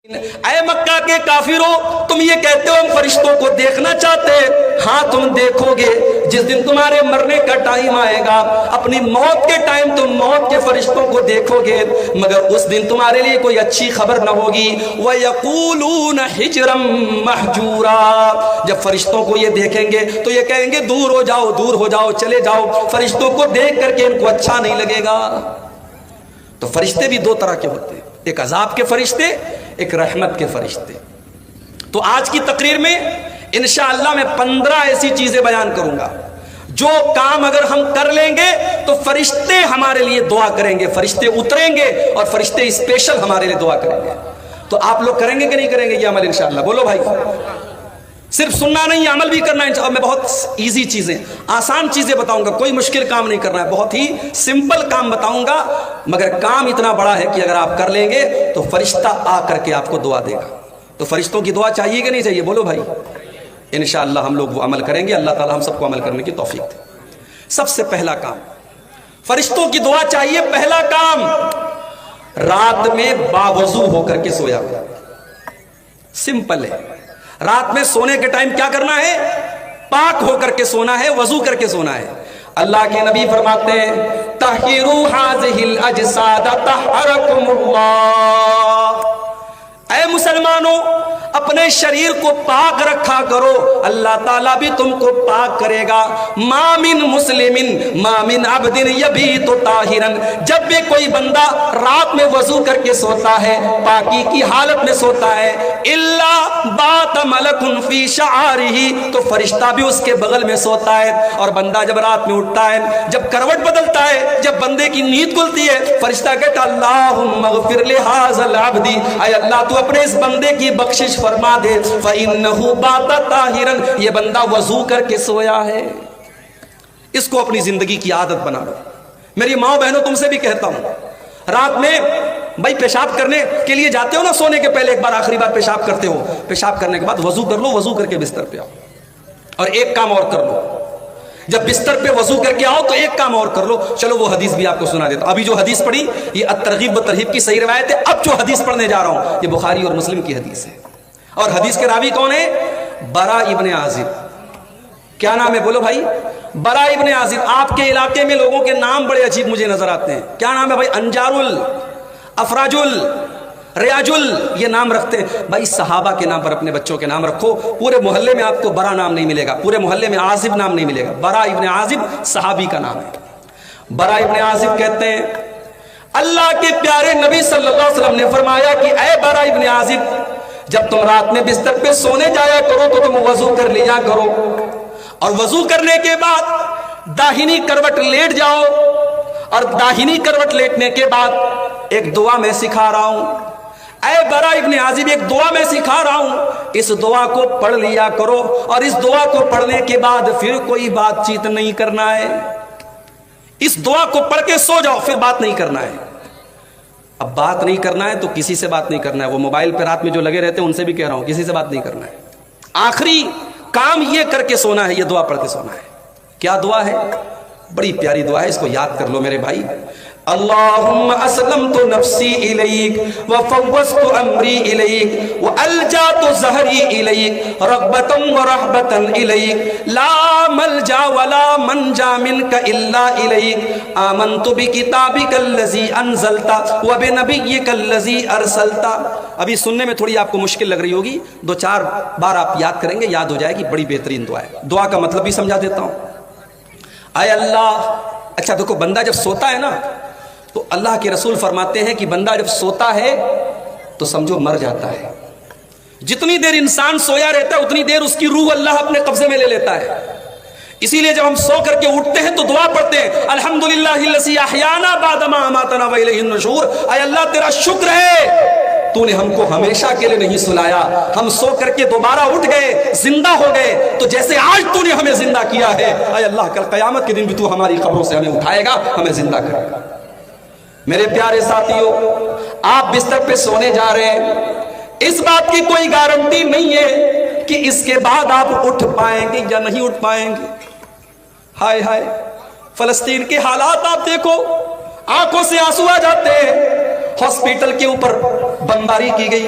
اے مکہ کے کافروں، تم یہ کہتے ہو ہم فرشتوں کو دیکھنا چاہتے ہیں، ہاں تم دیکھو گے جس دن تمہارے مرنے کا ٹائم آئے گا، اپنی موت کے ٹائم تم موت کے فرشتوں کو دیکھو گے، مگر اس دن تمہارے لیے کوئی اچھی خبر نہ ہوگی۔ وَيَقُولُونَ حِجْرًا مَحْجُورًا، جب فرشتوں کو یہ دیکھیں گے تو یہ کہیں گے دور ہو جاؤ، دور ہو جاؤ، چلے جاؤ۔ فرشتوں کو دیکھ کر کے ان کو اچھا نہیں لگے گا۔ تو فرشتے بھی دو طرح کے ہوتے ہیں، ایک عذاب کے فرشتے، ایک رحمت کے فرشتے۔ تو آج کی تقریر میں انشاءاللہ میں 15 ایسی چیزیں بیان کروں گا جو کام اگر ہم کر لیں گے تو فرشتے ہمارے لیے دعا کریں گے، فرشتے اتریں گے اور فرشتے اسپیشل ہمارے لیے دعا کریں گے۔ تو آپ لوگ کریں گے کہ نہیں کریں گے یہ عمل انشاءاللہ؟ بولو بھائی، صرف سننا نہیں، عمل بھی کرنا ہے۔ میں بہت ایزی چیزیں، آسان چیزیں بتاؤں گا، کوئی مشکل کام نہیں کرنا ہے، بہت ہی سمپل کام بتاؤں گا، مگر کام اتنا بڑا ہے کہ اگر آپ کر لیں گے تو فرشتہ آ کر کے آپ کو دعا دے گا۔ تو فرشتوں کی دعا چاہیے کہ نہیں چاہیے؟ بولو بھائی، انشاءاللہ ہم لوگ وہ عمل کریں گے، اللہ تعالی ہم سب کو عمل کرنے کی توفیق دے۔ سب سے پہلا کام، فرشتوں کی دعا چاہیے۔ پہلا کام، رات میں باوضو ہو کر کے سویا۔ سمپل ہے، رات میں سونے کے ٹائم کیا کرنا ہے؟ پاک ہو کر کے سونا ہے، وضو کر کے سونا ہے۔ اللہ کے نبی فرماتے ہیں طہروا ھذہ الاجساد طہرکم اللہ، اے مسلمانوں اپنے شریر کو پاک رکھا کرو، اللہ تعالیٰ بھی تم کو پاک کرے گا۔ ما من مسلم ما من عبد یبیت طاہرا، جب بھی کوئی بندہ رات میں وضو کر کے سوتا ہے، پاکی کی حالت میں سوتا ہے، الا بات ملک فی شعارہ، تو فرشتہ بھی اس کے بغل میں سوتا ہے۔ اور بندہ جب رات میں اٹھتا ہے، جب کروٹ بدلتا ہے، جب بندے کی نیند کھلتی ہے، فرشتہ کہتا اللہم اغفر لہذا العبد، اے اللہ تو اپنے اس بندے کی بخشش فرما دے، فَإِنَّهُ بَاتَ طَاهِرًا، یہ بندہ وضو کر کے سویا ہے۔ اس کو اپنی زندگی کی عادت بنا لو۔ میری ماں بہنوں تم سے بھی کہتا ہوں، رات میں بھائی پیشاب کرنے کے لیے جاتے ہو نا، سونے کے پہلے ایک بار آخری بار پیشاب کرتے ہو، پیشاب کرنے کے بعد وضو کر لو، وضو کر کے بستر پہ آؤ۔ اور ایک کام اور کر لو، جب بستر پہ وضو کر کے آؤ تو ایک کام اور کر لو۔ چلو وہ حدیث بھی آپ کو سنا دیتا ہوں۔ ابھی جو حدیث پڑھی یہ الترغیب و ترہیب کی صحیح روایت ہے، اب جو حدیث پڑھنے جا رہا ہوں یہ بخاری اور مسلم کی حدیث ہے۔ اور حدیث کے راوی کون ہے؟ برا ابن عازب۔ کیا نام ہے؟ بولو بھائی، برا ابن عازب۔ آپ کے علاقے میں لوگوں کے نام بڑے عجیب مجھے نظر آتے ہیں۔ کیا نام ہے بھائی؟ انجارل، افراجل، ریاجل، یہ نام رکھتے ہیں بھائی۔ صحابہ کے نام پر اپنے بچوں کے نام رکھو، پورے محلے میں آپ کو برا نام نہیں ملے گا، پورے محلے میں عازب نام نہیں ملے گا۔ برا ابن عازب صحابی کا نام ہے۔ برا ابن عازب کہتے ہیں اللہ کے پیارے نبی صلی اللہ علیہ وسلم نے فرمایا کہ اے برا ابن عازب، جب تم رات میں بستر پہ سونے جایا کرو تو تم وضو کر لیا کرو، اور وضو کرنے کے بعد داہنی کروٹ لیٹ جاؤ، اور داہنی کروٹ لیٹنے کے بعد ایک دعا میں سکھا رہا ہوں، اے برا ابن عازب ایک دعا میں سکھا رہا ہوں، اس دعا کو پڑھ لیا کرو، اور اس دعا کو پڑھنے کے بعد پھر کوئی بات چیت نہیں کرنا ہے۔ اس دعا کو پڑھ کے سو جاؤ، پھر بات نہیں کرنا ہے۔ اب بات نہیں کرنا ہے تو کسی سے بات نہیں کرنا ہے، وہ موبائل پہ رات میں جو لگے رہتے ہیں ان سے بھی کہہ رہا ہوں کسی سے بات نہیں کرنا ہے۔ آخری کام یہ کر کے سونا ہے، یہ دعا پڑھ کے سونا ہے۔ کیا دعا ہے؟ بڑی پیاری دعا ہے، اس کو یاد کر لو میرے بھائی۔ اللہم اسلمت نفسی الیک وفوضت امری الیک والجات ظہری الیک رغبتا ورہبتا الیک لا ملجا ولا منجا منک الا الیک آمنت بکتابک الذی انزلت وبنبیک الذی ارسلت۔ ابھی سننے میں تھوڑی آپ کو مشکل لگ رہی ہوگی، 2-4 بار آپ یاد کریں گے، یاد ہو جائے گی۔ بڑی بہترین دعا ہے۔ دعا کا مطلب بھی سمجھا دیتا ہوں۔ اے اللہ، اچھا دیکھو، بندہ جب سوتا ہے نا تو اللہ کے رسول فرماتے ہیں کہ بندہ جب سوتا ہے تو سمجھو مر جاتا ہے۔ جتنی دیر انسان سویا رہتا ہے اتنی دیر اس کی روح اللہ اپنے قبضے میں لے لیتا ہے۔ اسی لیے جب ہم سو کر کے اٹھتے ہیں تو دعا پڑھتے ہیں الحمدللہ الذی احیانا بعد ما اماتنا والیہ النشور، اے اللہ تیرا شکر ہے تو نے ہم کو ہمیشہ کے لیے نہیں سلایا، ہم سو کر کے دوبارہ اٹھ گئے، زندہ ہو گئے، تو جیسے آج تو نے ہمیں زندہ کیا ہے، اے اللہ کل قیامت کے دن بھی تو ہماری قبروں سے ہمیں اٹھائے گا، ہمیں زندہ کرے گا۔ میرے پیارے ساتھیوں، آپ بستر پہ سونے جا رہے ہیں، اس بات کی کوئی گارنٹی نہیں ہے کہ اس کے بعد آپ اٹھ پائیں گے یا نہیں اٹھ پائیں گے۔ ہائے ہائے، فلسطین کے حالات آپ دیکھو، آنکھوں سے آنسو آ جاتے ہیں۔ ہاسپٹل کے اوپر بمباری کی گئی،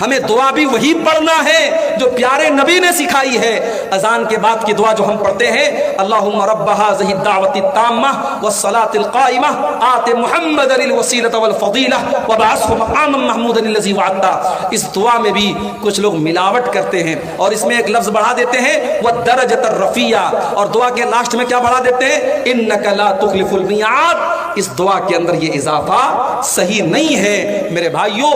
ہمیں دعا بھی وہی پڑھنا ہے جو پیارے نبی نے سکھائی ہے۔ اذان کے بعد کی دعا جو ہم پڑھتے ہیں، اللہم رب ھذہ الدعوۃ التامہ والصلاۃ القائمہ آت محمد الوسیلۃ والفضیلہ وابعثہ مقاما محمودا الذی وعدتہ، اس دعا میں بھی کچھ لوگ ملاوٹ کرتے ہیں اور اس میں ایک لفظ بڑھا دیتے ہیں والدرجۃ الرفیع، اور دعا کے لاسٹ میں کیا بڑھا دیتے ہیں، انک لا تخلف المیعاد۔ اس دعا کے اندر یہ اضافہ صحیح نہیں ہے میرے بھائیوں۔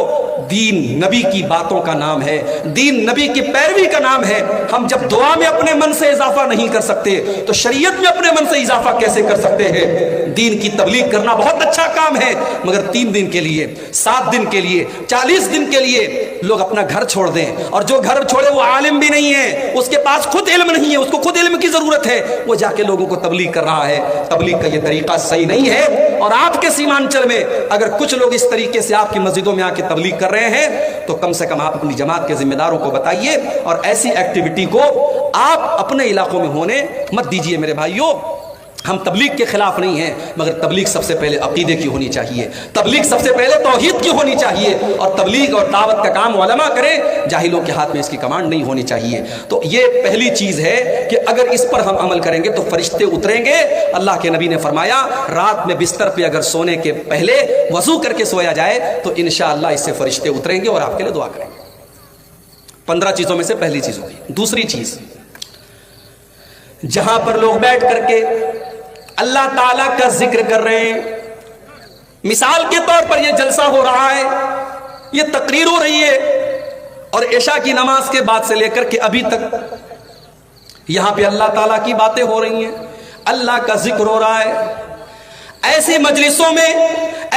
دین نبی کی باتوں کا نام ہے، دین نبی کی پیروی کا نام ہے۔ ہم جب دعا میں اپنے من سے اضافہ نہیں کر سکتے تو شریعت میں اپنے من سے اضافہ کیسے کر سکتے ہیں؟ دین کی تبلیغ کرنا بہت اچھا کام ہے، مگر 3 دن کے لیے، 7 دن کے لیے، 40 دن کے لیے لوگ اپنا گھر چھوڑ دیں، اور جو گھر چھوڑے وہ عالم بھی نہیں ہے، اس کے پاس خود علم نہیں ہے، اس کو خود علم کی ضرورت ہے، وہ جا کے لوگوں کو تبلیغ کر رہا ہے۔ تبلیغ کا یہ طریقہ صحیح نہیں ہے، اور آپ کے سیمانچل میں اگر کچھ لوگ اس طریقے سے آپ کی مسجدوں میں آ کے تبلیغ کر رہے ہیں تو کم سے کم آپ اپنی جماعت کے ذمہ داروں کو بتائیے، اور ایسی ایکٹیویٹی کو آپ اپنے علاقوں میں ہونے مت دیجیے میرے بھائیوں۔ ہم تبلیغ کے خلاف نہیں ہیں، مگر تبلیغ سب سے پہلے عقیدے کی ہونی چاہیے، تبلیغ سب سے پہلے توحید کی ہونی چاہیے، اور تبلیغ اور دعوت کا کام علماء کریں، جاہلوں کے ہاتھ میں اس کی کمانڈ نہیں ہونی چاہیے۔ تو یہ پہلی چیز ہے کہ اگر اس پر ہم عمل کریں گے تو فرشتے اتریں گے۔ اللہ کے نبی نے فرمایا رات میں بستر پہ اگر سونے کے پہلے وضو کر کے سویا جائے تو انشاءاللہ اس سے فرشتے اتریں گے اور آپ کے لیے دعا کریں گے۔ 15 چیزوں میں سے پہلی چیز ہوگی۔ دوسری چیز، جہاں پر لوگ بیٹھ کر کے اللہ تعالیٰ کا ذکر کر رہے ہیں، مثال کے طور پر یہ جلسہ ہو رہا ہے، یہ تقریر ہو رہی ہے، اور عشاء کی نماز کے بعد سے لے کر کے ابھی تک یہاں پہ اللہ تعالیٰ کی باتیں ہو رہی ہیں، اللہ کا ذکر ہو رہا ہے۔ ایسی مجلسوں میں،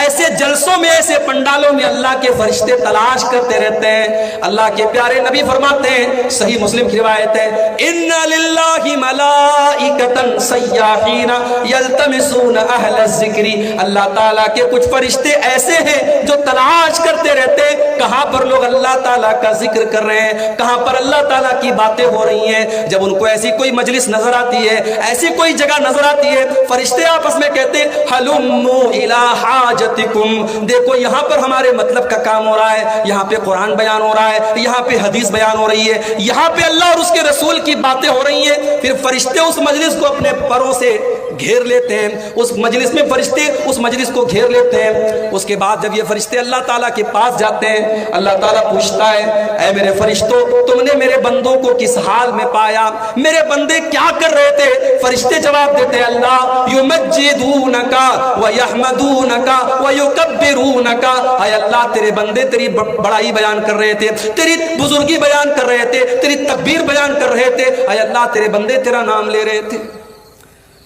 ایسے جلسوں میں، ایسے پنڈالوں میں اللہ کے فرشتے تلاش کرتے رہتے ہیں۔ اللہ کے پیارے نبی فرماتے ہیں، صحیح مسلم کی روایت ہے، ان للہ ملائکۃ سیاحین یلتمسون اہل الذکر، اللہ تعالیٰ کے کچھ فرشتے ایسے ہیں جو تلاش کرتے رہتے ہیں کہاں پر لوگ اللہ تعالیٰ کا ذکر کر رہے ہیں، کہاں پر اللہ تعالیٰ کی باتیں ہو رہی ہیں۔ جب ان کو ایسی کوئی مجلس نظر آتی ہے، ایسی کوئی جگہ نظر آتی ہے، فرشتے آپس میں کہتے ہیں ہلموا الی حاجتکم، دیکھو یہاں پر ہمارے مطلب کا کام ہو رہا ہے، یہاں پہ قرآن بیان ہو رہا ہے، یہاں پہ حدیث بیان ہو رہی ہے، یہاں پہ اللہ اور اس کے رسول کی باتیں ہو رہی ہیں۔ پھر فرشتے اس مجلس کو اپنے پروں سے گھیر لیتے ہیں، اس مجلس میں فرشتے اس مجلس کو گھیر لیتے ہیں۔ اس کے بعد جب یہ فرشتے اللہ تعالیٰ کے پاس جاتے ہیں، اللہ تعالیٰ پوچھتا ہے، اے میرے فرشتوں، تم نے میرے بندوں کو کس حال میں پایا؟ میرے بندے کیا کر رہے تھے؟ فرشتے جواب دیتے ہیں، اللہ یمجدونک وَيَحْمَدُونَكَ وَيُكَبِّرُونَكَ، اے اللہ تیرے بندے تیری بڑائی بیان کر رہے تھے، تیری بزرگی بیان کر رہے تھے، تیری تکبیر بیان کر رہے تھے، اے اللہ تیرے بندے تیرا نام لے رہے تھے۔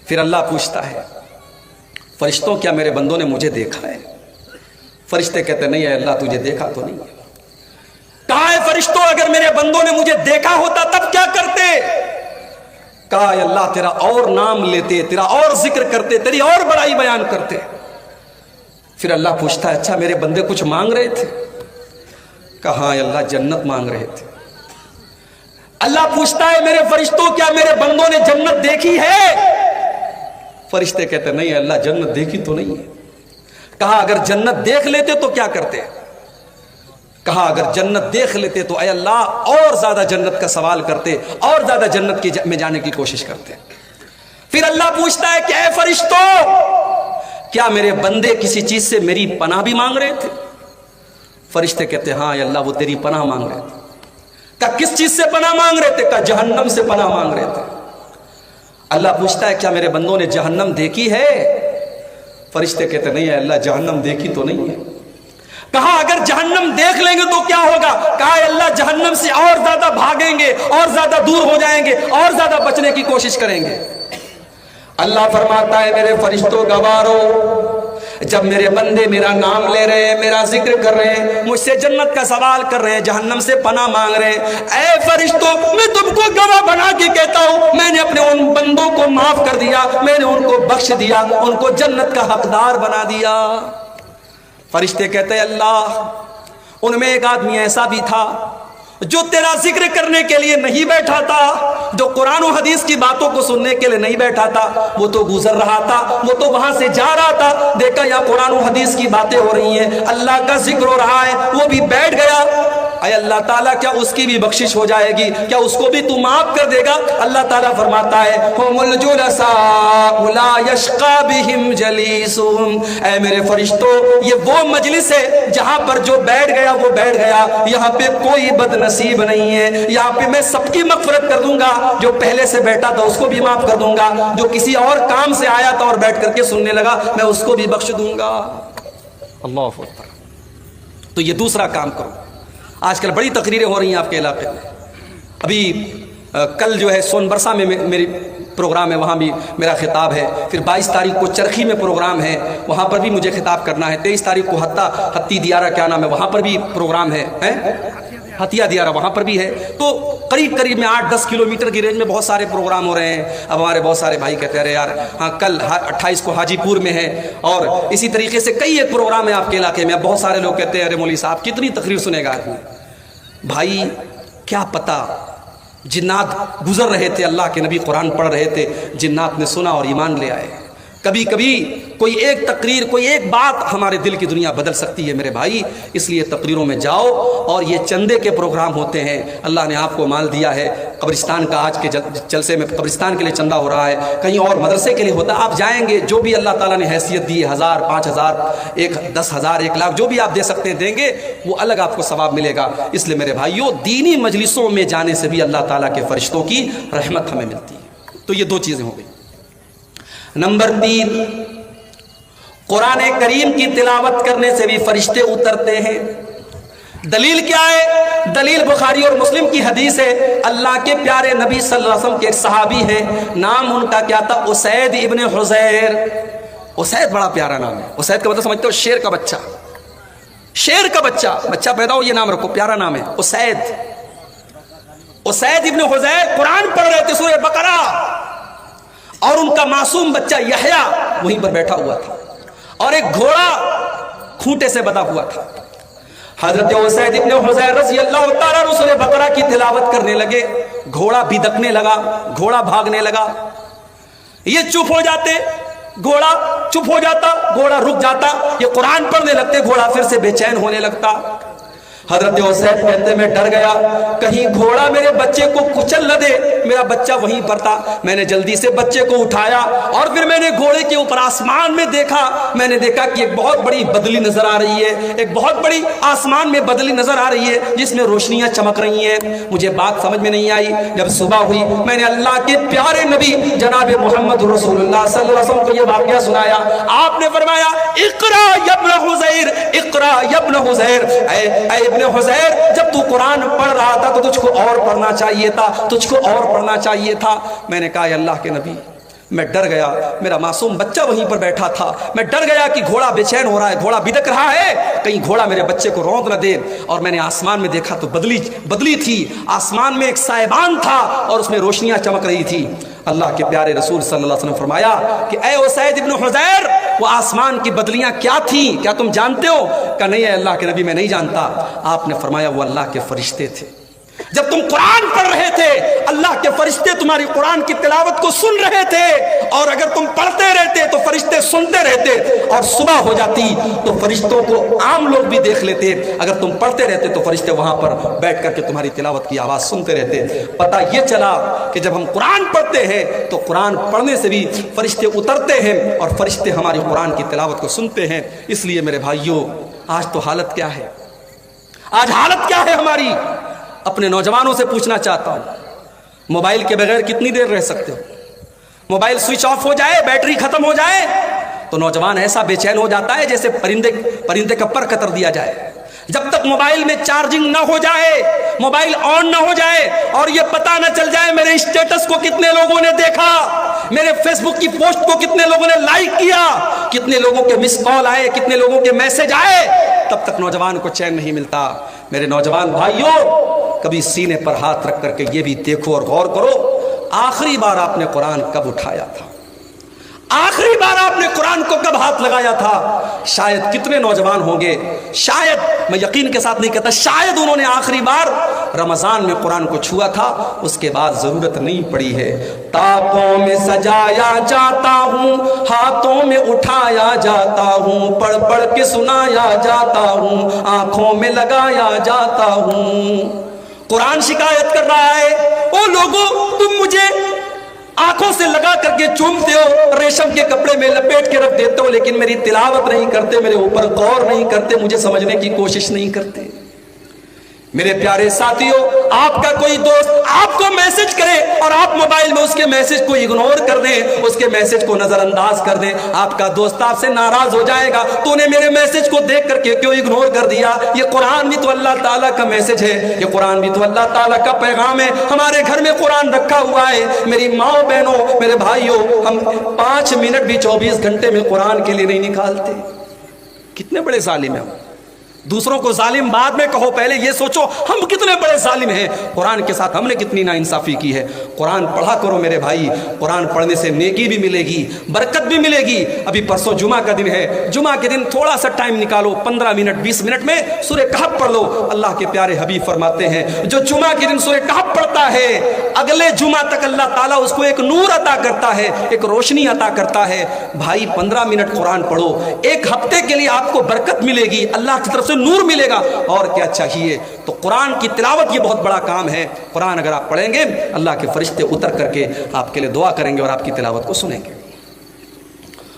پھر اللہ پوچھتا ہے، فرشتوں کیا میرے بندوں نے مجھے دیکھا ہے؟ فرشتے کہتے نہیں، اے اللہ تجھے دیکھا تو نہیں ہے۔ کہا ہے فرشتوں اگر میرے بندوں نے مجھے دیکھا ہوتا تب کیا کرتے؟ کہا اے اللہ تیرا اور نام لیتے، تیرا اور ذکر کرتے، تیری اور بڑائی بیان کرتے۔ پھر اللہ پوچھتا ہے، اچھا میرے بندے کچھ مانگ رہے تھے؟ کہا اے اللہ جنت مانگ رہے تھے۔ اللہ پوچھتا ہے، میرے فرشتوں کیا میرے بندوں نے جنت دیکھی ہے؟ فرشتے کہتے نہیں اللہ جنت دیکھی تو نہیں ہے۔ کہا اگر جنت دیکھ لیتے تو کیا کرتے؟ کہا اگر جنت دیکھ لیتے تو اے اللہ اور زیادہ جنت کا سوال کرتے، اور زیادہ جنت میں جانے کی کوشش کرتے۔ پھر اللہ پوچھتا ہے کہ اے فرشتوں کیا میرے بندے کسی چیز سے میری پناہ بھی مانگ رہے تھے؟ فرشتے کہتے ہاں اے اللہ وہ تیری پناہ مانگ رہے تھے۔ کہا کس چیز سے پناہ مانگ رہے تھے؟ کہا جہنم سے پناہ مانگ رہے تھے۔ اللہ پوچھتا ہے کیا میرے بندوں نے جہنم دیکھی ہے؟ فرشتے کہتے نہیں ہے اللہ جہنم دیکھی تو نہیں ہے۔ کہا اگر جہنم دیکھ لیں گے تو کیا ہوگا؟ کہا اللہ جہنم سے اور زیادہ بھاگیں گے، اور زیادہ دور ہو جائیں گے، اور زیادہ بچنے کی کوشش کریں گے۔ اللہ فرماتا ہے میرے فرشتوں گوارو، جب میرے بندے میرا نام لے رہے ہیں، میرا ذکر کر رہے ہیں، مجھ سے جنت کا سوال کر رہے ہیں، جہنم سے پناہ مانگ رہے ہیں، اے فرشتوں میں تم کو گواہ بنا کے کہتا ہوں میں نے اپنے ان بندوں کو معاف کر دیا، میں نے ان کو بخش دیا، ان کو جنت کا حقدار بنا دیا۔ فرشتے کہتے ہیں اللہ ان میں ایک آدمی ایسا بھی تھا جو تیرا ذکر کرنے کے لیے نہیں بیٹھا تھا، جو قرآن و حدیث کی باتوں کو سننے کے لیے نہیں بیٹھا تھا، وہ تو گزر رہا تھا، وہ تو وہاں سے جا رہا تھا، دیکھا یا قرآن و حدیث کی باتیں ہو رہی ہیں، اللہ کا ذکر ہو رہا ہے، وہ بھی بیٹھ گیا۔ اے اللہ تعالیٰ کیا اس کی بھی بخشش ہو جائے گی؟ کیا اس کو بھی تو معاف کر دے گا؟ اللہ تعالیٰ فرماتا ہے ہم الجلساء لا یشقی بہم جلیسہم، اے میرے فرشتوں یہ وہ مجلس ہے جہاں پر جو بیٹھ گیا وہ بیٹھ گیا، یہاں پہ کوئی بد نصیب نہیں ہے، یہاں پہ میں سب کی مغفرت کر دوں گا، جو پہلے سے بیٹھا تھا اس کو بھی معاف کر دوں گا، جو کسی اور کام سے آیا تھا اور بیٹھ کر کے سننے لگا میں اس کو بھی بخش دوں گا۔ اللہ اکبر۔ تو یہ دوسرا کام کرو۔ آج کل بڑی تقریریں ہو رہی ہیں آپ کے علاقے میں، ابھی کل جو ہے سون برسا میں میری پروگرام ہے، وہاں بھی میرا خطاب ہے، پھر 22 تاریخ کو چرخی میں پروگرام ہے، وہاں پر بھی مجھے خطاب کرنا ہے، 23 تاریخ کو ہتی دیارہ کیا نام ہے وہاں پر بھی پروگرام ہے، ہتھیا دیارہ وہاں پر بھی ہے۔ تو قریب قریب میں 8-10 کلومیٹر کی رینج میں بہت سارے پروگرام ہو رہے ہیں۔ اب ہمارے بہت سارے بھائی کہتے ہیں یار ہاں کل 28 کو حاجی پور میں ہے، اور اسی طریقے سے کئی ایک پروگرام ہے آپ کے علاقے میں۔ اب بہت سارے لوگ کہتے ہیں ارے مولوی صاحب کتنی تقریر سنے گا آدمی؟ بھائی کیا پتہ، جنات گزر رہے تھے، اللہ کے نبی قرآن پڑھ رہے تھے، جنات نے سنا اور ایمان لے آئے۔ کبھی کبھی کوئی ایک تقریر، کوئی ایک بات ہمارے دل کی دنیا بدل سکتی ہے میرے بھائی، اس لیے تقریروں میں جاؤ۔ اور یہ چندے کے پروگرام ہوتے ہیں، اللہ نے آپ کو مال دیا ہے، قبرستان کا آج کے جلسے میں قبرستان کے لیے چندہ ہو رہا ہے، کہیں اور مدرسے کے لیے ہوتا ہے، آپ جائیں گے، جو بھی اللہ تعالیٰ نے حیثیت دی ہے 1000 5000 10,000 1 لاکھ جو بھی آپ دے سکتے ہیں دیں گے، وہ الگ آپ کو ثواب ملے گا۔ اس لیے میرے بھائیوں دینی مجلسوں میں جانے سے بھی اللہ تعالیٰ کے فرشتوں کی رحمت ہمیں ملتی ہے۔ تو یہ دو چیزیں ہو گئی۔ نمبر 3، قرآن کریم کی تلاوت کرنے سے بھی فرشتے اترتے ہیں۔ دلیل کیا ہے؟ دلیل بخاری اور مسلم کی حدیث ہے، اللہ کے پیارے نبی صلی اللہ علیہ وسلم کے ایک صحابی ہیں، نام ان کا کیا تھا؟ اسید ابن حضیر۔ اسید بڑا پیارا نام ہے، اسید کا مطلب سمجھتے ہو شیر کا بچہ، شیر کا بچہ پیدا ہو یہ نام رکھو، پیارا نام ہے اسید۔ اسید ابن حضیر قرآن پڑھ رہے تھے سورہ بقرہ، اور ان کا معصوم بچہ یحییٰ وہیں پر بیٹھا ہوا تھا، اور ایک گھوڑا کھوٹے سے بندھا ہوا تھا۔ حضرت اسید ابن حضیر رضی اللہ تعالیٰ عنہ سورہ بقرہ کی تلاوت کرنے لگے، گھوڑا بدکنے لگا، گھوڑا بھاگنے لگا، یہ چپ ہو جاتے، گھوڑا چپ ہو جاتا، گھوڑا رک جاتا، یہ قرآن پڑھنے لگتے، گھوڑا پھر سے بے چین ہونے لگتا۔ حضرت اسید کہتے میں ڈر گیا کہیں گھوڑا میرے بچے کو کچل نہ دے، میرا بچہ وہیں پر تھا، میں نے جلدی سے بچے کو اٹھایا اور پھر میں نے گھوڑے کے اوپر آسمان میں دیکھا، میں نے دیکھا کہ ایک بہت بڑی بدلی نظر آ رہی ہے، ایک بہت بڑی آسمان میں بدلی نظر آ رہی ہے جس میں روشنیاں چمک رہی ہیں۔ مجھے بات سمجھ میں نہیں آئی، جب صبح ہوئی میں نے اللہ کے پیارے نبی جناب محمد رسول اللہ صلی اللہ علیہ وسلم کو یہ واقعہ سنایا۔ آپ نے فرمایا اقرا یا ابن حذیر، اقرا یا ابن حذیر، اے ابن حذیر جب تو قرآن پڑھ رہا تھا تو تجھ کو اور پڑھنا چاہیے تھا، تجھ کو اور پڑھنا چاہیے تھا۔ میں نے کہا یا اللہ کے نبی میں ڈر گیا، میرا معصوم بچہ وہیں پر بیٹھا تھا، میں ڈر گیا کہ گھوڑا بے چین ہو رہا ہے، گھوڑا بدک رہا ہے، کہیں گھوڑا میرے بچے کو روند نہ دے۔ اور میں نے آسمان میں دیکھا تو بدلی تھی، آسمان میں ایک سائبان تھا اور اس میں روشنیاں چمک رہی تھی۔ اللہ کے پیارے رسول صلی اللہ علیہ وسلم فرمایا کہ اے اسید ابن حذیر وہ آسمان کی بدلیاں کیا تھیں، کیا تم جانتے ہو؟ کہ نہیں ہے اللہ کے نبی میں نہیں جانتا۔ آپ نے فرمایا وہ اللہ کے فرشتے تھے، جب تم قرآن پڑھ رہے تھے اللہ کے فرشتے تمہاری قرآن کی تلاوت کو سن رہے تھے، اور اگر تم پڑھتے رہتے تو فرشتے سنتے رہتے، اور صبح ہو جاتی تو فرشتوں کو عام لوگ بھی دیکھ لیتے، اگر تم پڑھتے رہتے تو فرشتے وہاں پر بیٹھ کر کے تمہاری تلاوت کی آواز سنتے رہتے۔ پتہ یہ چلا کہ جب ہم قرآن پڑھتے ہیں تو قرآن پڑھنے سے بھی فرشتے اترتے ہیں اور فرشتے ہماری قرآن کی تلاوت کو سنتے ہیں۔ اس لیے میرے بھائیوں آج تو حالت کیا ہے، آج حالت کیا ہے ہماری؟ اپنے نوجوانوں سے پوچھنا چاہتا ہوں موبائل کے بغیر کتنی دیر رہ سکتے ہو؟ موبائل سوئچ آف ہو جائے، بیٹری ختم ہو جائے تو نوجوان ایسا بے چین ہو جاتا ہے جیسے پرندے کا پر قطر دیا جائے۔ جب تک موبائل میں چارجنگ نہ ہو جائے، موبائل آن نہ ہو جائے اور یہ پتہ نہ چل جائے میرے اسٹیٹس کو کتنے لوگوں نے دیکھا، میرے فیس بک کی پوسٹ کو کتنے لوگوں نے لائک کیا، کتنے لوگوں کے مس کال آئے، کتنے لوگوں کے میسج آئے، تب تک نوجوان کو چین نہیں ملتا۔ میرے نوجوان بھائیوں کبھی سینے پر ہاتھ رکھ کر کے یہ بھی دیکھو اور غور کرو آخری بار آپ نے قرآن کب اٹھایا تھا؟ آخری بار آپ نے قرآن کو کب ہاتھ لگایا تھا؟ شاید کتنے نوجوان ہوں گے، شاید، میں یقین کے ساتھ نہیں کہتا، شاید انہوں نے آخری بار رمضان میں قرآن کو چھوا تھا، اس کے بعد ضرورت نہیں پڑی ہے۔ تاپوں میں سجایا جاتا ہوں، ہاتھوں میں اٹھایا جاتا ہوں، پڑھ پڑھ کے سنایا جاتا ہوں، آنکھوں میں لگایا جاتا ہوں۔ قرآن شکایت کر رہا ہے، او لوگوں تم مجھے آنکھوں سے لگا کر کے چومتے ہو، ریشم کے کپڑے میں لپیٹ کے رکھ دیتے ہو، لیکن میری تلاوت نہیں کرتے، میرے اوپر غور نہیں کرتے، مجھے سمجھنے کی کوشش نہیں کرتے۔ میرے پیارے ساتھیوں، آپ کا کوئی دوست آپ کو میسج کرے اور آپ موبائل میں اس کے میسج کو اگنور کر دیں، اس کے میسج کو نظر انداز کر دیں، آپ کا دوست آپ سے ناراض ہو جائے گا، تو نے میرے میسج کو دیکھ کر کے کیوں اگنور کر دیا؟ یہ قرآن بھی تو اللہ تعالیٰ کا میسج ہے، یہ قرآن بھی تو اللہ تعالیٰ کا پیغام ہے۔ ہمارے گھر میں قرآن رکھا ہوا ہے، میری ماں بہنوں، میرے بھائیوں، ہم 5 منٹ بھی 24 گھنٹے میں قرآن کے لیے نہیں نکالتے۔ کتنے بڑے ظالم ہیں ہم۔ دوسروں کو ظالم بعد میں کہو، پہلے یہ سوچو ہم کتنے بڑے ظالم ہیں، قرآن کے ساتھ ہم نے کتنی ناانصافی کی ہے۔ قرآن پڑھا کرو میرے بھائی، قرآن پڑھنے سے نیکی بھی ملے گی، برکت بھی ملے گی۔ ابھی پرسوں جمعہ کا دن ہے، جمعہ کے دن تھوڑا سا ٹائم نکالو، 15 منٹ 20 منٹ میں سورہ کہف پڑھ لو۔ اللہ کے پیارے حبیب فرماتے ہیں جو جمعہ کے دن سورہ کہف پڑھتا ہے، اگلے جمعہ تک اللہ تعالیٰ اس کو ایک نور عطا کرتا ہے، ایک روشنی عطا کرتا ہے۔ بھائی 15 منٹ قرآن پڑھو، ایک ہفتے کے لیے آپ کو برکت ملے گی، اللہ کی طرف سے نور ملے گا، اور کیا چاہیے؟ تو قرآن کی تلاوت یہ بہت بڑا کام ہے۔ قرآن اگر آپ پڑھیں گے، اللہ کے فرشتے اتر کر کے آپ کے لیے دعا کریں گے اور آپ کی تلاوت کو سنیں گے۔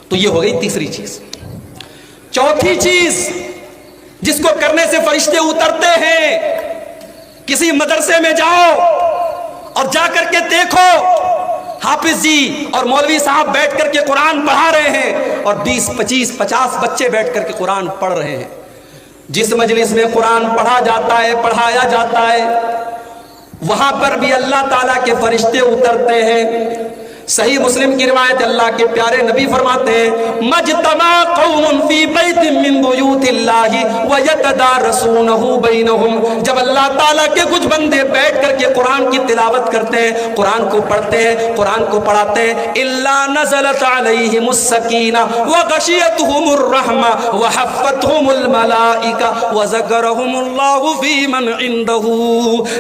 تو یہ ہو گئی تیسری چیز۔ چوتھی چیز جس کو کرنے سے فرشتے اترتے ہیں، کسی مدرسے میں جاؤ اور جا کر کے دیکھو حافظ جی اور مولوی صاحب بیٹھ کر کے قرآن پڑھا رہے ہیں اور 20 25 50 بچے بیٹھ کر کے قرآن پڑھ رہے ہیں۔ جس مجلس میں قرآن پڑھا جاتا ہے، پڑھایا جاتا ہے، وہاں پر بھی اللہ تعالیٰ کے فرشتے اترتے ہیں۔ صحیح مسلم کی روایت، اللہ کے پیارے نبی فرماتے ہیں مجتمع قوم فی بیت من بیوت اللہ ویتدارسونہ بینہم، جب اللہ تعالیٰ کے کچھ بندے بیٹھ کر کے قرآن کی تلاوت کرتے ہیں، قرآن کو پڑھتے ہیں، قرآن کو پڑھاتے ہیں، الا نزلت علیہم السکینہ وغشیتہم الرحمہ وحفتہم الملائکہ وذکرہم اللہ فی من عندہ۔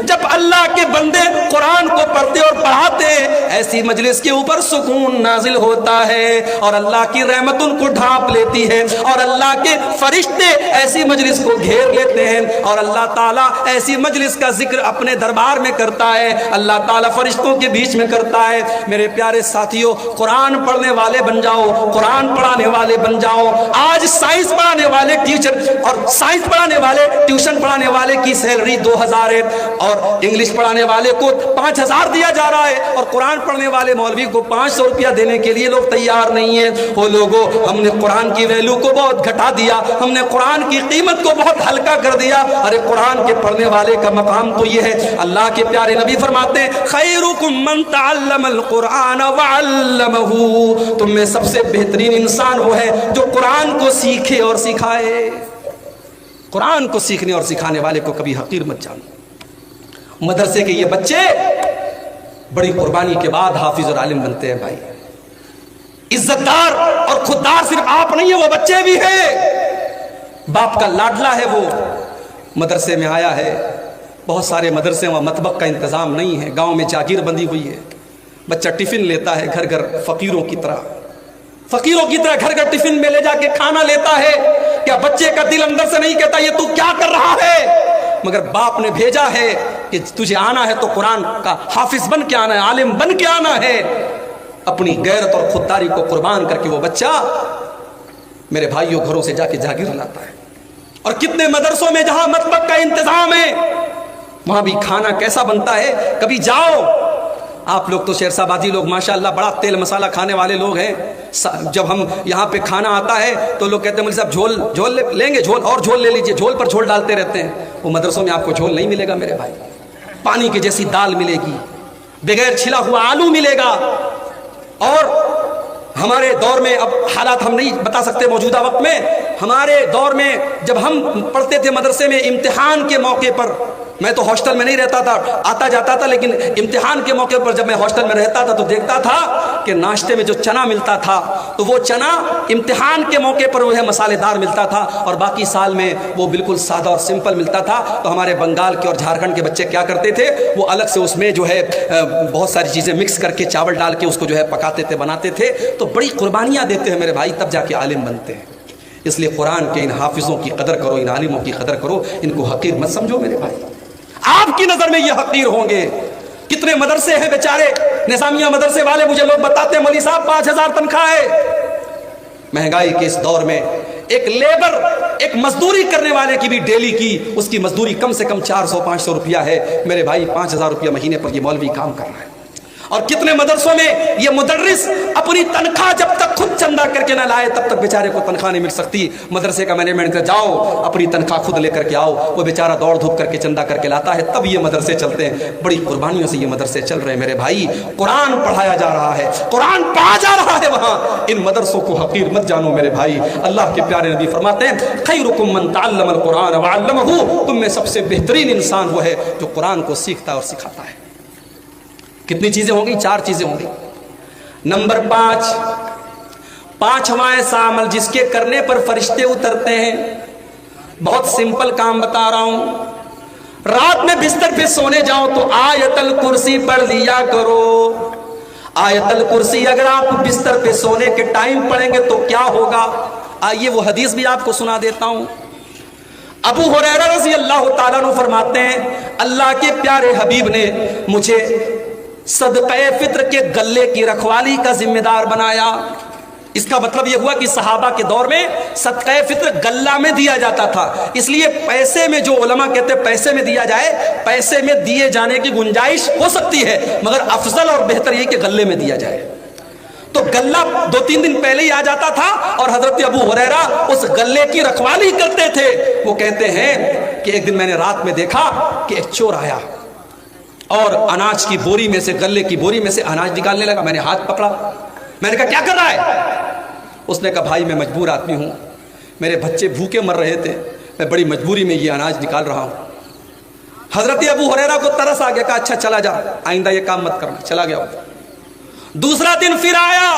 جب اللہ کے بندے قرآن کو پڑھتے اور پڑھاتے ہیں، ایسی مجلس کے اوپر سکون نازل ہوتا ہے اور اللہ کی رحمت ان کو ڈھانپ لیتی ہے، اور اللہ کے فرشتے ایسی مجلس کو گھیر لیتے ہیں، اور اللہ تعالیٰ ایسی مجلس کا ذکر اپنے دربار میں کرتا ہے، اللہ تعالیٰ فرشتوں کے بیچ میں کرتا ہے۔ میرے پیارے ساتھیوں، قرآن پڑھنے والے بن جاؤ، قرآن پڑھانے والے بن جاؤ۔ آج سائنس پڑھانے والے ٹیچر اور سائنس پڑھانے والے ٹیوشن پڑھانے والے کی سیلری 2000 ہے، اور انگلش پڑھانے والے کو 5000 دیا جا رہا ہے، اور قرآن پڑھنے والے مولوی کو 500 روپیہ دینے کے لیے لوگ تیار نہیں ہیں۔ وہ لوگوں، ہم نے قرآن کی ویلیو کو بہت گھٹا دیا، ہم نے قرآن کی قیمت کو بہت ہلکا کر دیا۔ ارے قرآن کے پڑھنے والے کا مقام تو یہ ہے، اللہ کے پیارے نبی فرماتے ہیں خیرکم من تعلم القرآن وعلمہ، تم میں سب سے بہترین انسان وہ ہے جو قرآن کو سیکھے اور سکھائے۔ قرآن کو سیکھنے اور سکھانے والے کو کبھی حقیر مت جانو۔ مدرسے کے یہ بچے بڑی قربانی کے بعد حافظ اور عالم بنتے ہیں۔ بھائی عزت دار اور خوددار صرف آپ نہیں ہیں، وہ بچے بھی ہیں۔ باپ کا لاڈلا ہے، وہ مدرسے میں آیا ہے۔ بہت سارے مدرسے وہاں مطبخ کا انتظام نہیں ہے، گاؤں میں جاگیر بندی ہوئی ہے، بچہ ٹفن لیتا ہے گھر گھر، فقیروں کی طرح گھر گھر ٹفن میں لے جا کے کھانا لیتا ہے۔ کیا بچے کا دل اندر سے نہیں کہتا یہ تو کیا کر رہا ہے؟ مگر باپ نے بھیجا ہے کہ تجھے آنا ہے تو قرآن کا حافظ بن کے آنا ہے، عالم بن کے آنا ہے۔ اپنی غیرت اور خودداری کو قربان کر کے وہ بچہ میرے بھائیوں گھروں سے جا کے جاگیر لاتا ہے۔ اور کتنے مدرسوں میں جہاں مطبخ کا انتظام ہے وہاں بھی کھانا کیسا بنتا ہے؟ کبھی جاؤ، آپ لوگ تو شیرسا بازی لوگ ماشاءاللہ بڑا تیل مسالہ کھانے والے لوگ ہیں۔ جب ہم یہاں پہ کھانا آتا ہے تو لوگ کہتے ہیں مولوی صاحب جھول لیں گے، جھول لے لیجئے، جھول پر جھول ڈالتے رہتے ہیں۔ وہ مدرسوں میں آپ کو جھول نہیں ملے گا میرے بھائی، پانی کی جیسی دال ملے گی، بغیر چھلا ہوا آلو ملے گا۔ اور ہمارے دور میں، اب حالات ہم نہیں بتا سکتے موجودہ وقت میں، ہمارے دور میں جب ہم پڑھتے تھے مدرسے میں، امتحان کے موقع پر میں تو ہاسٹل میں نہیں رہتا تھا، آتا جاتا تھا، لیکن امتحان کے موقع پر جب میں ہاسٹل میں رہتا تھا تو دیکھتا تھا کہ ناشتے میں جو چنا ملتا تھا تو وہ چنا امتحان کے موقع پر وہ ہے مسالے دار ملتا تھا، اور باقی سال میں وہ بالکل سادہ اور سمپل ملتا تھا۔ تو ہمارے بنگال کے اور جھارکھنڈ کے بچے کیا کرتے تھے، وہ الگ سے اس میں جو ہے بہت ساری چیزیں مکس کر کے چاول ڈال کے اس کو جو ہے پکاتے تھے، بناتے تھے، تو بڑی قربانیاں دیتے ہیں میرے بھائی، تب جا کے عالم بنتے ہیں۔ اس لیے قرآن کے ان حافظوں کی قدر کرو، ان عالموں کی قدر کرو، ان کو حقیر مت سمجھو میرے بھائی، آپ کی نظر میں یہ حقیر ہوں گے۔ کتنے مدرسے ہیں بیچارے، نظامیہ مدرسے والے مجھے لوگ بتاتے ہیں مولوی صاحب 5000 تنخواہ ہے۔ مہنگائی کے اس دور میں ایک لیبر، ایک مزدوری کرنے والے کی بھی ڈیلی کی اس کی مزدوری کم سے کم 400-500 روپیہ ہے میرے بھائی، 5000 روپیہ مہینے پر یہ مولوی کام کر رہا ہے۔ اور کتنے مدرسوں میں یہ مدرس اپنی تنخواہ جب تک خود چندہ کر کے نہ لائے تب تک بیچارے کو تنخواہ نہیں مل سکتی۔ مدرسے کا مینجمنٹ سے جاؤ اپنی تنخواہ خود لے کر کے آؤ، وہ بیچارہ دوڑ دھوپ کر کے چندہ کر کے لاتا ہے، تب یہ مدرسے چلتے ہیں۔ بڑی قربانیوں سے یہ مدرسے چل رہے ہیں میرے بھائی، قرآن پڑھایا جا رہا ہے، قرآن پڑھا جا رہا ہے وہاں۔ ان مدرسوں کو حقیر مت جانو میرے بھائی۔ اللہ کے پیارے نبی فرماتے ہیں خیرکم من تعلم القرآن وعلمہ، تم میں سب سے بہترین انسان وہ ہے جو قرآن کو سیکھتا اور سکھاتا ہے۔ کتنی چیزیں ہوں گی؟ 4 چیزیں ہوں گی۔ نمبر 5واں ایسا عمل جس کے کرنے پر فرشتے اترتے ہیں، بہت سمپل کام بتا رہا ہوں۔ رات میں بستر پہ سونے جاؤ تو آیت الکرسی پڑھ لیا کرو۔ آیت الکرسی اگر آپ بستر پہ سونے کے ٹائم پڑھیں گے تو کیا ہوگا؟ آئیے وہ حدیث بھی آپ کو سنا دیتا ہوں۔ ابو ہریرہ رضی اللہ تعالیٰ عنہ فرماتے ہیں اللہ کے پیارے حبیب نے مجھے صدقہ فطر کے غلے کی رکھوالی کا ذمہ دار بنایا۔ اس کا مطلب یہ ہوا کہ صحابہ کے دور میں صدقہ فطر غلہ میں دیا جاتا تھا، اس لیے پیسے میں، جو علماء کہتے ہیں پیسے میں دیا جائے، پیسے میں دیے جانے کی گنجائش ہو سکتی ہے، مگر افضل اور بہتر یہ کہ غلے میں دیا جائے۔ تو غلہ 2-3 دن پہلے ہی آ جاتا تھا اور حضرت ابو ہریرہ اس غلے کی رکھوالی کرتے تھے۔ وہ کہتے ہیں کہ ایک دن میں نے رات میں دیکھا کہ ایک چور آیا اور اناج کی بوری میں سے، غلے کی بوری میں سے اناج نکالنے لگا۔ میں نے ہاتھ پکڑا، میں نے کہا کیا کر رہا ہے؟ اس نے کہا بھائی میں مجبور آدمی ہوں، میرے بچے بھوکے مر رہے تھے، میں بڑی مجبوری میں یہ اناج نکال رہا ہوں۔ حضرت ابو ہریرہ کو ترس آ گیا، کہا اچھا چلا جا، آئندہ یہ کام مت کرنا۔ چلا گیا۔ دوسرا دن پھر آیا،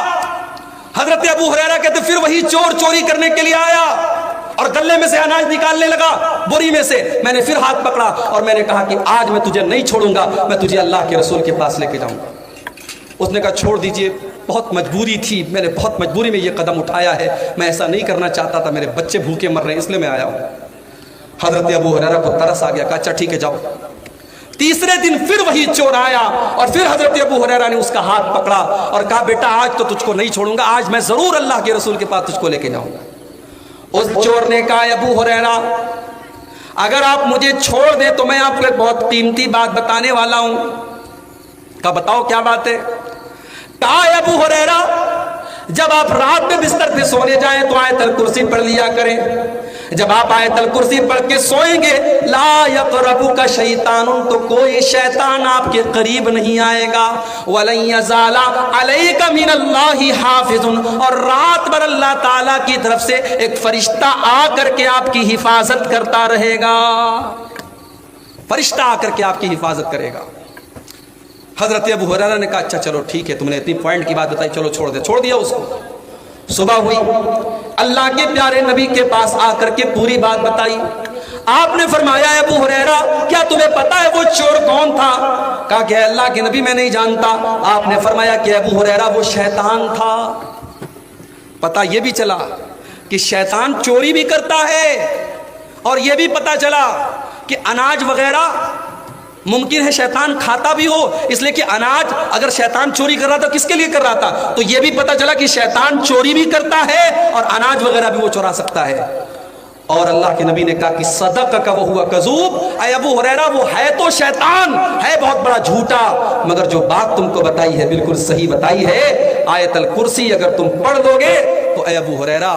حضرت ابو ہریرہ کہتے پھر وہی چور چوری کرنے کے لیے آیا اور غلے میں سے اناج نکالنے لگا بوری میں سے۔ میں نے پھر ہاتھ پکڑا اور میں نے کہا کہ آج میں تجھے نہیں چھوڑوں گا، میں تجھے اللہ کے رسول کے پاس لے کے جاؤں گا۔ اس نے کہا چھوڑ دیجئے، بہت مجبوری تھی، میں نے بہت مجبوری میں یہ قدم اٹھایا ہے، میں ایسا نہیں کرنا چاہتا تھا، میرے بچے بھوکے مر رہے ہیں اس لیے میں آیا ہوں۔ حضرت ابو ہریرہ کو ترس آ گیا، کہا اچھا ٹھیک ہے جاؤ۔ تیسرے دن پھر وہی چور آیا اور پھر حضرت ابو ہریرہ نے اس کا ہاتھ پکڑا اور کہا بیٹا آج تو تجھ کو نہیں چھوڑوں گا، آج میں ضرور اللہ کے رسول کے پاس تجھ کو لے کے جاؤں گا۔ اس چور نے کہا ابو ہریرہ اگر آپ مجھے چھوڑ دیں تو میں آپ کو ایک بہت قیمتی بات بتانے والا ہوں۔ کہا بتاؤ کیا بات ہے؟ کہا ابو ہریرہ جب آپ رات میں بستر پہ سونے جائیں تو آیت الکرسی پڑھ لیا کریں۔ جب آپ آیت الکرسی پڑھ کے سوئیں گے لا یقربک شیطان، تو کوئی شیطان آپ کے قریب نہیں آئے گا۔ وَلَن يَزَالَ عَلَيْكَ مِنَ اللَّهِ حَافِظٌ، اور رات بھر اللہ تعالیٰ کی طرف سے ایک فرشتہ آ کر کے آپ کی حفاظت کرتا رہے گا۔ فرشتہ آ کر کے آپ کی حفاظت کرے گا۔ حضرت ابو ہریرہ نے کہا اچھا چلو ٹھیک ہے، تم نے اتنی پوائنٹ کی بات بتائی، چلو چھوڑ دے۔ چھوڑ دیا اس کو۔ صبح ہوئی، اللہ کے پیارے نبی کے پاس آ کر کے پوری بات بتائی۔ آپ نے فرمایا ابو ہریرہ کیا تمہیں پتا ہے وہ چور کون تھا؟ کہا کہ اللہ کے نبی میں نہیں جانتا۔ آپ نے فرمایا کہ ابو ہریرہ وہ شیطان تھا۔ پتا یہ بھی چلا کہ شیطان چوری بھی کرتا ہے، اور یہ بھی پتا چلا کہ اناج وغیرہ ممکن ہے شیطان کھاتا بھی ہو، اس لیے کہ اناج اگر شیطان چوری کر رہا تھا کس کے لیے کر رہا تھا؟ تو یہ بھی پتا چلا کہ شیطان چوری بھی کرتا ہے اور اناج وغیرہ بھی وہ چورا سکتا ہے۔ اور اللہ کے نبی نے کہا کہ صدقک وہو کذوب، اے ابو ہریرہ وہ ہے تو شیطان، ہے بہت بڑا جھوٹا، مگر جو بات تم کو بتائی ہے بالکل صحیح بتائی ہے۔ آیت الکرسی اگر تم پڑھ لو گے تو اے ابو ہریرہ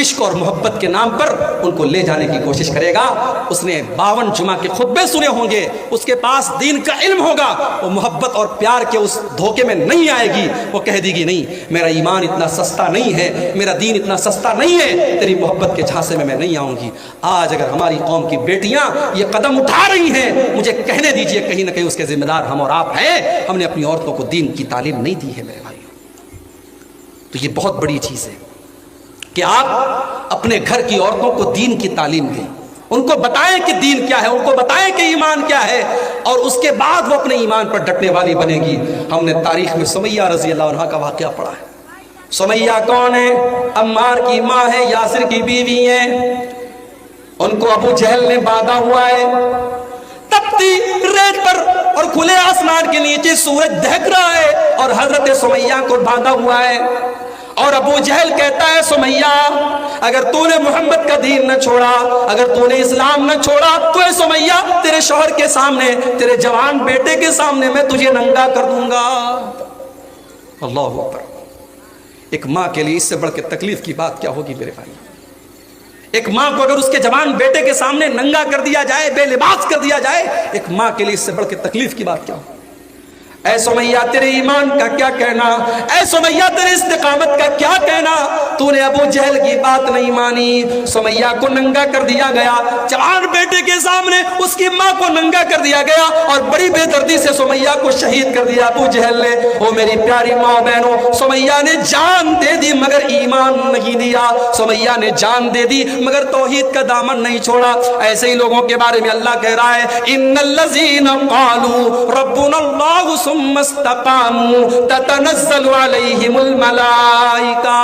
عشق اور محبت کے نام پر ان کو لے جانے کی کوشش کرے گا. اس نے 52 جمعہ کے خطبے سنے ہوں گے, اس کے پاس دین کا علم ہوگا, وہ محبت اور پیار کے اس دھوکے میں نہیں آئے گی. وہ کہہ دے گی نہیں, میرا ایمان اتنا سستا نہیں ہے, میرا دین اتنا سستا نہیں ہے, تیری محبت کے جھانسے میں نہیں آؤں گی. آج اگر ہماری قوم کی بیٹیاں یہ قدم اٹھا رہی ہیں, مجھے کہنے دیجئے کہیں نہ کہیں اس کے ذمہ دار ہم اور آپ ہیں. ہم نے اپنی عورتوں کو دین کی تعلیم نہیں دی ہے میرے بھائیوں. تو یہ بہت بڑی چیز ہے کہ آپ اپنے گھر کی عورتوں کو دین کی تعلیم دیں, ان کو بتائیں کہ دین کیا ہے, ان کو بتائیں کہ ایمان کیا ہے, اور اس کے بعد وہ اپنے ایمان پر ڈٹنے والی بنے گی. ہم نے تاریخ میں سمیہ رضی اللہ عنہ کا واقعہ پڑھا ہے. سمیہ کون ہے؟ عمار کی ماں ہے, یاسر کی بیوی ہے. ان کو ابو جہل نے باندھا ہوا ہے تپتی ریت پر اور کھلے آسمان کے نیچے سورج دہک رہا ہے, اور حضرت سمیہ کو باندھا ہوا ہے. اور ابو جہل کہتا ہے سمیہ اگر تو نے محمد کا دین نہ چھوڑا, اگر تو نے اسلام نہ چھوڑا تو اے سمیہ تیرے شوہر کے سامنے, تیرے جوان بیٹے کے سامنے میں تجھے ننگا کر دوں گا. اللہ اکبر. ایک ماں کے لیے اس سے بڑھ کے تکلیف کی بات کیا ہوگی میرے بھائی. ایک ماں کو اگر اس کے جوان بیٹے کے سامنے ننگا کر دیا جائے, بے لباس کر دیا جائے, ایک ماں کے لیے اس سے بڑھ کے تکلیف کی بات کیا ہوگی. اے سمیہ تیرے ایمان کا کیا کہنا, اے سمیہ تیرے استقامت کا کیا کہنا, تو نے ابو جہل کی بات نہیں مانی. سمیہ کو ننگا کر دیا گیا, جوان بیٹے کے سامنے اس کی ماں کو ننگا کر دیا گیا, اور بڑی بے دردی سے سمیہ کو شہید کر دیا ابو جہل نے. او میری پیاری ماں بہنوں, سمیہ نے جان دے دی مگر ایمان نہیں دیا, سمیہ نے جان دے دی مگر توحید کا دامن نہیں چھوڑا. ایسے ہی لوگوں کے بارے میں اللہ کہہ رہا ہے ان الذین قالوا ربنا اللہ ثم استقاموا تتنزل علیہم الملائکہ.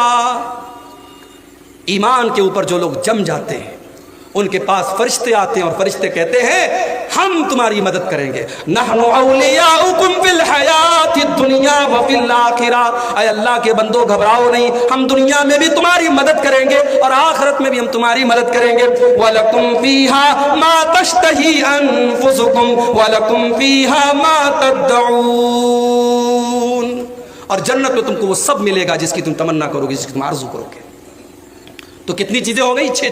ایمان کے اوپر جو لوگ جم جاتے ہیں ان کے پاس فرشتے آتے ہیں, اور فرشتے کہتے ہیں ہم تمہاری مدد کریں گے. نحن اولیاؤکم فی الحیات الدنیا وفی الآخرہ. اے اللہ کے بندو گھبراؤ نہیں, ہم دنیا میں بھی تمہاری مدد کریں گے اور آخرت میں بھی ہم تمہاری مدد کریں گے. وَلَكُمْ فِيهَا مَا تَشْتَهِي أَنفُسُكُمْ وَلَكُمْ فِيهَا مَا تَدَّعُونَ. اور جنت میں تم کو وہ سب ملے گا جس کی تم تمنا کرو گے, جس کی تم آرزو کرو گے. تو کتنی چیزیں ہو گئی؟ 6